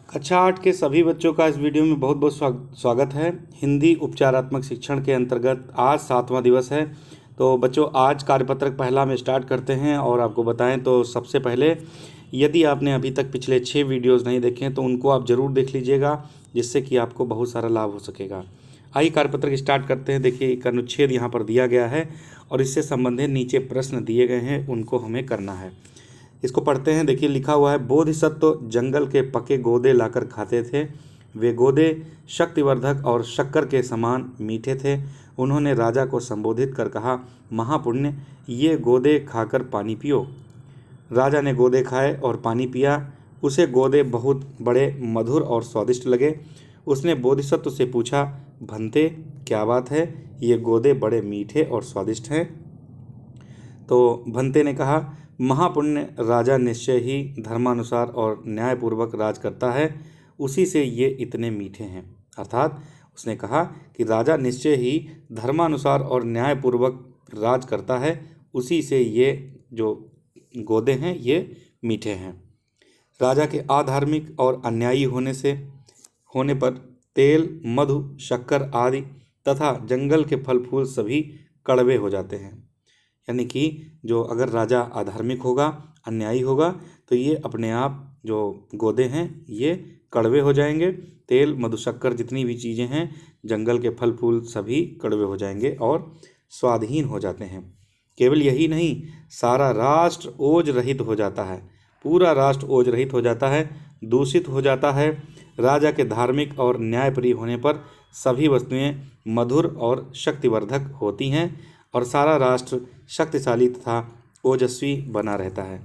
कक्षा 8 के सभी बच्चों का इस वीडियो में बहुत बहुत स्वागत है। हिंदी उपचारात्मक शिक्षण के अंतर्गत आज 7वां दिवस है। तो बच्चों, आज कार्यपत्रक पहला हम स्टार्ट करते हैं और आपको बताएं तो सबसे पहले यदि आपने अभी तक पिछले 6 वीडियोस नहीं देखे हैं तो उनको आप ज़रूर देख लीजिएगा, जिससे कि आपको बहुत सारा लाभ हो सकेगा। आइए कार्यपत्रक स्टार्ट करते हैं। देखिए, एक अनुच्छेद यहाँ पर दिया गया है और इससे संबंधित नीचे प्रश्न दिए गए हैं, उनको हमें करना है। इसको पढ़ते हैं। देखिए, लिखा हुआ है, बोधिसत्व जंगल के पके गोदे लाकर खाते थे। वे गोदे शक्तिवर्धक और शक्कर के समान मीठे थे। उन्होंने राजा को संबोधित कर कहा, महापुण्य, ये गोदे खाकर पानी पियो। राजा ने गोदे खाए और पानी पिया। उसे गोदे बहुत बड़े मधुर और स्वादिष्ट लगे। उसने बोधिसत्व से पूछा, भंते, क्या बात है, ये गोदे बड़े मीठे और स्वादिष्ट हैं? तो भंते ने कहा, महापुण्य, राजा निश्चय ही धर्मानुसार और न्यायपूर्वक राज करता है, उसी से ये इतने मीठे हैं। अर्थात उसने कहा कि राजा निश्चय ही धर्मानुसार और न्यायपूर्वक राज करता है, उसी से ये जो गोदे हैं ये मीठे हैं। राजा के अधार्मिक और अन्यायी होने पर तेल, मधु, शक्कर आदि तथा जंगल के फल फूल सभी कड़वे हो जाते हैं। यानी कि जो अगर राजा अधार्मिक होगा, अन्यायी होगा, तो ये अपने आप जो गोदे हैं ये कड़वे हो जाएंगे। तेल, मधु, शक्कर जितनी भी चीज़ें हैं, जंगल के फल फूल सभी कड़वे हो जाएंगे और स्वादहीन हो जाते हैं। केवल यही नहीं, सारा राष्ट्र ओज रहित हो जाता है। पूरा राष्ट्र ओज रहित हो जाता है, दूषित हो जाता है। राजा के धार्मिक और न्यायप्रिय होने पर सभी वस्तुएं मधुर और शक्तिवर्धक होती हैं और सारा राष्ट्र शक्तिशाली तथा ओजस्वी बना रहता है।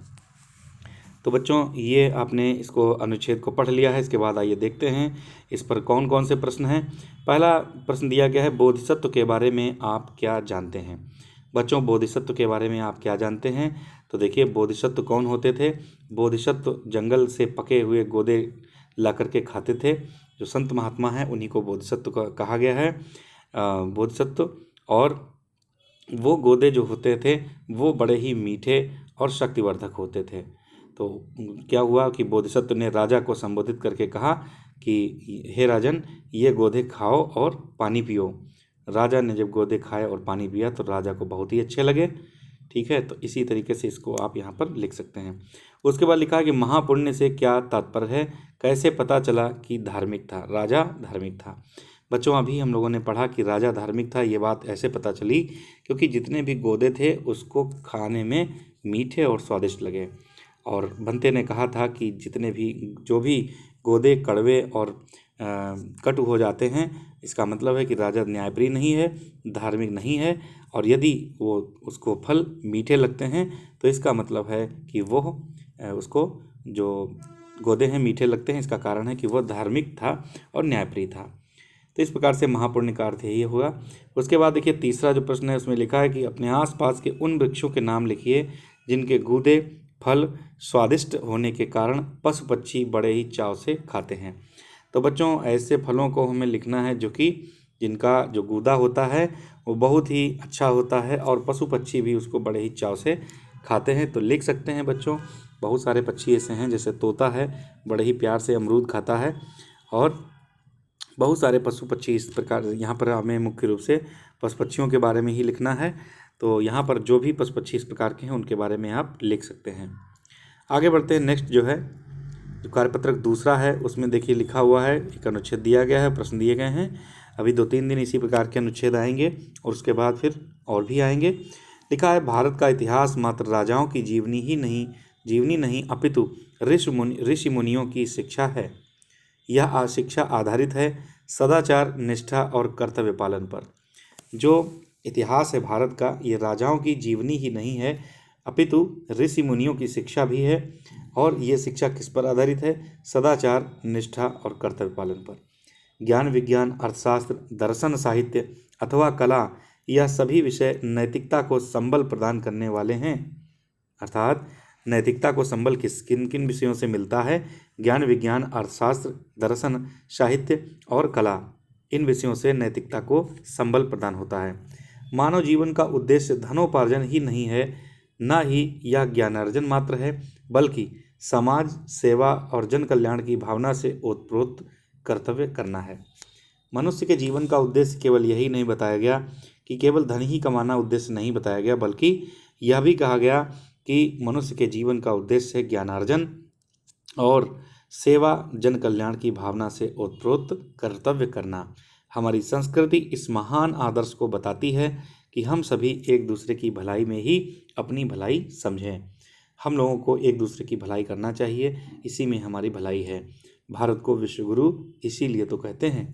तो बच्चों, ये आपने इसको अनुच्छेद को पढ़ लिया है। इसके बाद आइए देखते हैं इस पर कौन कौन से प्रश्न हैं। पहला प्रश्न दिया गया है, बोधिसत्व के बारे में आप क्या जानते हैं? बच्चों, बोधिसत्व के बारे में आप क्या जानते हैं? तो देखिए, बोधिसत्व कौन होते थे? बोधिसत्व जंगल से पके हुए गोदे ला करके खाते थे। जो संत महात्मा हैं उन्हीं को बोधिसत्व कहा गया है, बोधिसत्व। और वो गोदे जो होते थे वो बड़े ही मीठे और शक्तिवर्धक होते थे। तो क्या हुआ कि बोधिसत्व ने राजा को संबोधित करके कहा कि हे राजन, ये गोदे खाओ और पानी पियो। राजा ने जब गोदे खाए और पानी पिया तो राजा को बहुत ही अच्छे लगे। ठीक है, तो इसी तरीके से इसको आप यहाँ पर लिख सकते हैं। उसके बाद लिखा है कि महापुण्य से क्या तात्पर्य है? कैसे पता चला कि धार्मिक था, राजा धार्मिक था? बच्चों, अभी हम लोगों ने पढ़ा कि राजा धार्मिक था। ये बात ऐसे पता चली क्योंकि जितने भी गोदे थे उसको खाने में मीठे और स्वादिष्ट लगे। और भंते ने कहा था कि जो भी गोदे कड़वे और कटु हो जाते हैं, इसका मतलब है कि राजा न्यायप्रिय नहीं है, धार्मिक नहीं है। और यदि वो उसको फल मीठे लगते हैं तो इसका मतलब है कि वो उसको जो गोदे हैं मीठे लगते हैं, इसका कारण है कि वह धार्मिक था और न्यायप्रिय था। तो इस प्रकार से महापुण्य का अर्थ यही हुआ। उसके बाद देखिए, तीसरा जो प्रश्न है उसमें लिखा है कि अपने आसपास के उन वृक्षों के नाम लिखिए जिनके गूदे फल स्वादिष्ट होने के कारण पशु पक्षी बड़े ही चाव से खाते हैं। तो बच्चों, ऐसे फलों को हमें लिखना है जिनका जो गूदा होता है वो बहुत ही अच्छा होता है और पशु पक्षी भी उसको बड़े ही चाव से खाते हैं। तो लिख सकते हैं बच्चों, बहुत सारे पक्षी ऐसे हैं, जैसे तोता है, बड़े ही प्यार से अमरूद खाता है। और बहुत सारे पशु पक्षी इस प्रकार, यहाँ पर हमें मुख्य रूप से पशु पक्षियों के बारे में ही लिखना है। तो यहाँ पर जो भी पशु पक्षी इस प्रकार के हैं उनके बारे में आप लिख सकते हैं। आगे बढ़ते हैं। नेक्स्ट जो है, जो कार्यपत्रक दूसरा है उसमें देखिए लिखा हुआ है, एक अनुच्छेद दिया गया है, प्रश्न दिए गए हैं। अभी 2-3 दिन इसी प्रकार के अनुच्छेद आएंगे और उसके बाद फिर और भी आएंगे। लिखा है, भारत का इतिहास मात्र राजाओं की जीवनी नहीं अपितु ऋषि मुनियों की शिक्षा है। यह शिक्षा आधारित है सदाचार, निष्ठा और कर्तव्य पालन पर। जो इतिहास है भारत का, ये राजाओं की जीवनी ही नहीं है अपितु ऋषि मुनियों की शिक्षा भी है। और ये शिक्षा किस पर आधारित है? सदाचार, निष्ठा और कर्तव्य पालन पर। ज्ञान, विज्ञान, अर्थशास्त्र, दर्शन, साहित्य अथवा कला, यह सभी विषय नैतिकता को संबल प्रदान करने वाले हैं। अर्थात नैतिकता को संबल किन किन विषयों से मिलता है? ज्ञान, विज्ञान, अर्थशास्त्र, दर्शन, साहित्य और कला, इन विषयों से नैतिकता को संबल प्रदान होता है। मानव जीवन का उद्देश्य धनोपार्जन ही नहीं है, न ही यह ज्ञानार्जन मात्र है, बल्कि समाज सेवा और जन कल्याण की भावना से ओतप्रोत कर्तव्य करना है। मनुष्य के जीवन का उद्देश्य केवल यही नहीं बताया गया कि केवल धन ही कमाना उद्देश्य नहीं बताया गया, बल्कि यह भी कहा गया कि मनुष्य के जीवन का उद्देश्य है ज्ञानार्जन और सेवा, जन कल्याण की भावना से ओतप्रोत कर्तव्य करना। हमारी संस्कृति इस महान आदर्श को बताती है कि हम सभी एक दूसरे की भलाई में ही अपनी भलाई समझें। हम लोगों को एक दूसरे की भलाई करना चाहिए, इसी में हमारी भलाई है। भारत को विश्वगुरु इसीलिए तो कहते हैं।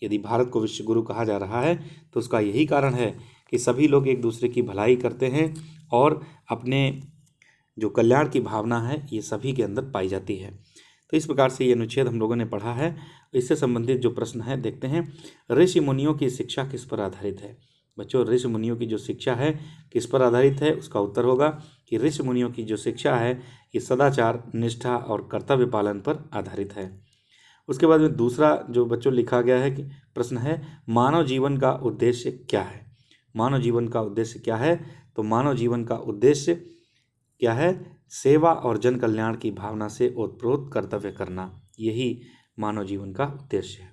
यदि भारत को विश्वगुरु कहा जा रहा है तो उसका यही कारण है कि सभी लोग एक दूसरे की भलाई करते हैं और अपने जो कल्याण की भावना है ये सभी के अंदर पाई जाती है। तो इस प्रकार से ये अनुच्छेद हम लोगों ने पढ़ा है। इससे संबंधित जो प्रश्न है देखते हैं। ऋषि मुनियों की शिक्षा किस पर आधारित है? बच्चों, ऋषि मुनियों की जो शिक्षा है किस पर आधारित है? उसका उत्तर होगा कि ऋषि मुनियों की जो शिक्षा है ये सदाचार, निष्ठा और कर्तव्य पालन पर आधारित है। उसके बाद में दूसरा जो बच्चों लिखा गया है कि प्रश्न है, मानव जीवन का उद्देश्य क्या है? मानव जीवन का उद्देश्य क्या है? तो मानव जीवन का उद्देश्य क्या है? सेवा और जन कल्याण की भावना से ओतप्रोत कर्तव्य करना, यही मानव जीवन का उद्देश्य है।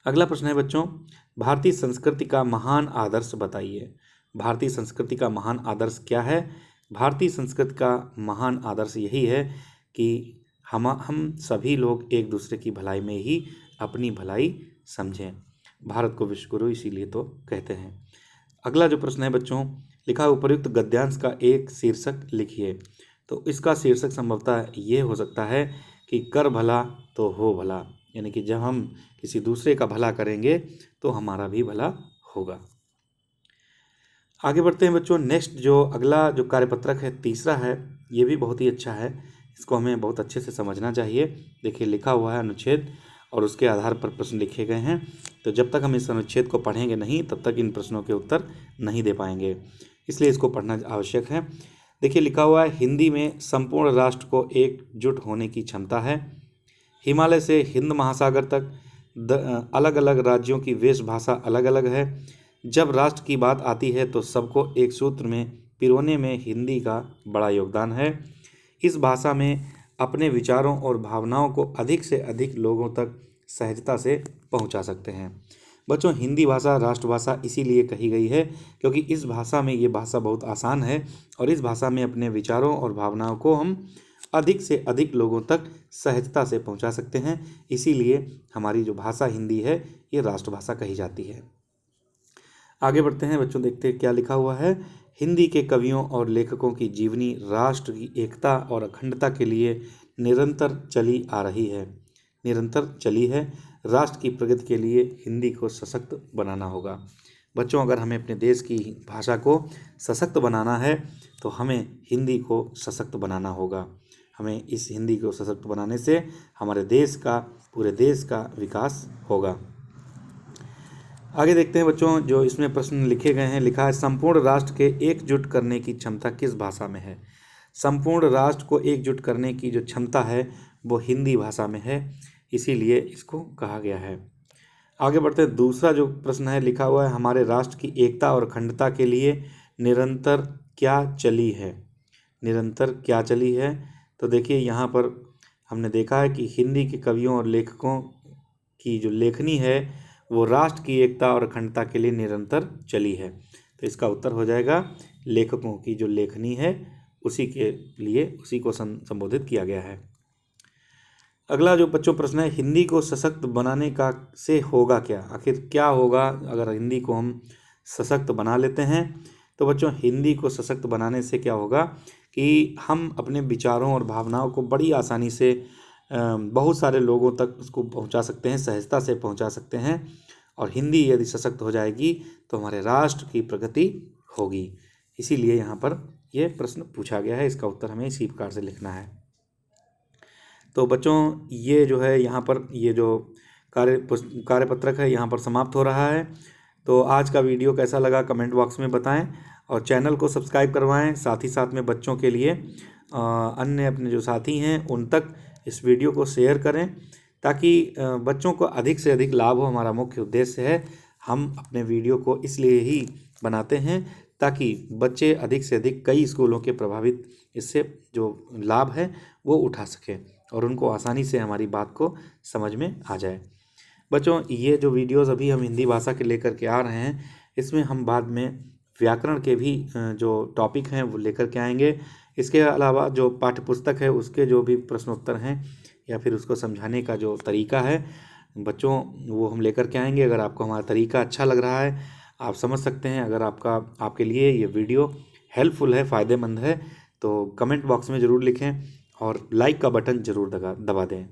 अगला प्रश्न है बच्चों, भारतीय संस्कृति का महान आदर्श बताइए। भारतीय संस्कृति का महान आदर्श क्या है? भारतीय संस्कृति का महान आदर्श यही है कि हम सभी लोग एक दूसरे की भलाई में ही अपनी भलाई समझें। भारत को विश्वगुरु इसीलिए तो कहते हैं। अगला जो प्रश्न है बच्चों, लिखा उपर्युक्त गद्यांश का एक शीर्षक लिखिए। तो इसका शीर्षक संभवतः ये हो सकता है कि कर भला तो हो भला, यानी कि जब हम किसी दूसरे का भला करेंगे तो हमारा भी भला होगा। आगे बढ़ते हैं बच्चों। नेक्स्ट जो अगला जो कार्यपत्रक है तीसरा है, ये भी बहुत ही अच्छा है, इसको हमें बहुत अच्छे से समझना चाहिए। देखिए लिखा हुआ है अनुच्छेद और उसके आधार पर प्रश्न लिखे गए हैं। तो जब तक हम इस अनुच्छेद को पढ़ेंगे नहीं तब तक इन प्रश्नों के उत्तर नहीं दे पाएंगे, इसलिए इसको पढ़ना आवश्यक है। देखिए लिखा हुआ है, हिंदी में संपूर्ण राष्ट्र को एकजुट होने की क्षमता है। हिमालय से हिंद महासागर तक अलग अलग राज्यों की वेशभाषा अलग अलग है। जब राष्ट्र की बात आती है तो सबको एक सूत्र में पिरोने में हिंदी का बड़ा योगदान है। इस भाषा में अपने विचारों और भावनाओं को अधिक से अधिक लोगों तक सहजता से पहुंचा सकते हैं। बच्चों, हिंदी भाषा राष्ट्रभाषा इसीलिए कही गई है क्योंकि इस भाषा में ये भाषा बहुत आसान है और इस भाषा में अपने विचारों और भावनाओं को हम अधिक से अधिक लोगों तक सहजता से पहुंचा सकते हैं। इसीलिए हमारी जो भाषा हिंदी है ये राष्ट्रभाषा कही जाती है। आगे बढ़ते हैं बच्चों, देखते हैं क्या लिखा हुआ है। हिंदी के कवियों और लेखकों की जीवनी राष्ट्र की एकता और अखंडता के लिए निरंतर चली आ रही है, निरंतर चली है। राष्ट्र की प्रगति के लिए हिंदी को सशक्त बनाना होगा। बच्चों, अगर हमें अपने देश की भाषा को सशक्त बनाना है तो हमें हिंदी को सशक्त बनाना होगा। हमें इस हिंदी को सशक्त बनाने से हमारे देश का, पूरे देश का विकास होगा। आगे देखते हैं बच्चों, जो इसमें प्रश्न लिखे गए हैं। लिखा है, संपूर्ण राष्ट्र के एकजुट करने की क्षमता किस भाषा में है? संपूर्ण राष्ट्र को एकजुट करने की जो क्षमता है वो हिंदी भाषा में है, इसीलिए इसको कहा गया है। आगे बढ़ते हैं। दूसरा जो प्रश्न है लिखा हुआ है, हमारे राष्ट्र की एकता और अखंडता के लिए निरंतर क्या चली है? निरंतर क्या चली है? तो देखिए यहाँ पर हमने देखा है कि हिंदी के कवियों और लेखकों की जो लेखनी है वो राष्ट्र की एकता और अखंडता के लिए निरंतर चली है। तो इसका उत्तर हो जाएगा लेखकों की जो लेखनी है उसी के लिए, उसी को संबोधित किया गया है। अगला जो बच्चों प्रश्न है, हिंदी को सशक्त बनाने का से होगा क्या? आखिर क्या होगा अगर हिंदी को हम सशक्त बना लेते हैं? तो बच्चों, हिंदी को सशक्त बनाने से क्या होगा कि हम अपने विचारों और भावनाओं को बड़ी आसानी से बहुत सारे लोगों तक उसको पहुंचा सकते हैं, सहजता से पहुंचा सकते हैं। और हिंदी यदि सशक्त हो जाएगी तो हमारे राष्ट्र की प्रगति होगी। इसीलिए यहाँ पर यह प्रश्न पूछा गया है, इसका उत्तर हमें इसी प्रकार से लिखना है। तो बच्चों, ये जो है यहाँ पर ये जो कार्यपत्रक है यहाँ पर समाप्त हो रहा है। तो आज का वीडियो कैसा लगा कमेंट बॉक्स में बताएं और चैनल को सब्सक्राइब करवाएं। साथ ही साथ में बच्चों के लिए अन्य अपने जो साथी हैं उन तक इस वीडियो को शेयर करें ताकि बच्चों को अधिक से अधिक लाभ हो। हमारा मुख्य उद्देश्य है, हम अपने वीडियो को इसलिए ही बनाते हैं ताकि बच्चे अधिक से अधिक कई स्कूलों के प्रभावित इससे जो लाभ है वो उठा सकें और उनको आसानी से हमारी बात को समझ में आ जाए। बच्चों, ये जो वीडियोस अभी हम हिंदी भाषा के लेकर के आ रहे हैं, इसमें हम बाद में व्याकरण के भी जो टॉपिक हैं वो लेकर के आएंगे। इसके अलावा जो पाठ्य पुस्तक है उसके जो भी प्रश्नोत्तर हैं या फिर उसको समझाने का जो तरीका है बच्चों, वो हम लेकर के आएंगे। अगर आपको हमारा तरीका अच्छा लग रहा है, आप समझ सकते हैं, अगर आपके लिए ये वीडियो हेल्पफुल है, फ़ायदेमंद है, तो कमेंट बॉक्स में ज़रूर लिखें और लाइक का बटन ज़रूर दबा दें।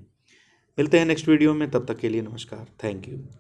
मिलते हैं नेक्स्ट वीडियो में, तब तक के लिए नमस्कार, थैंक यू।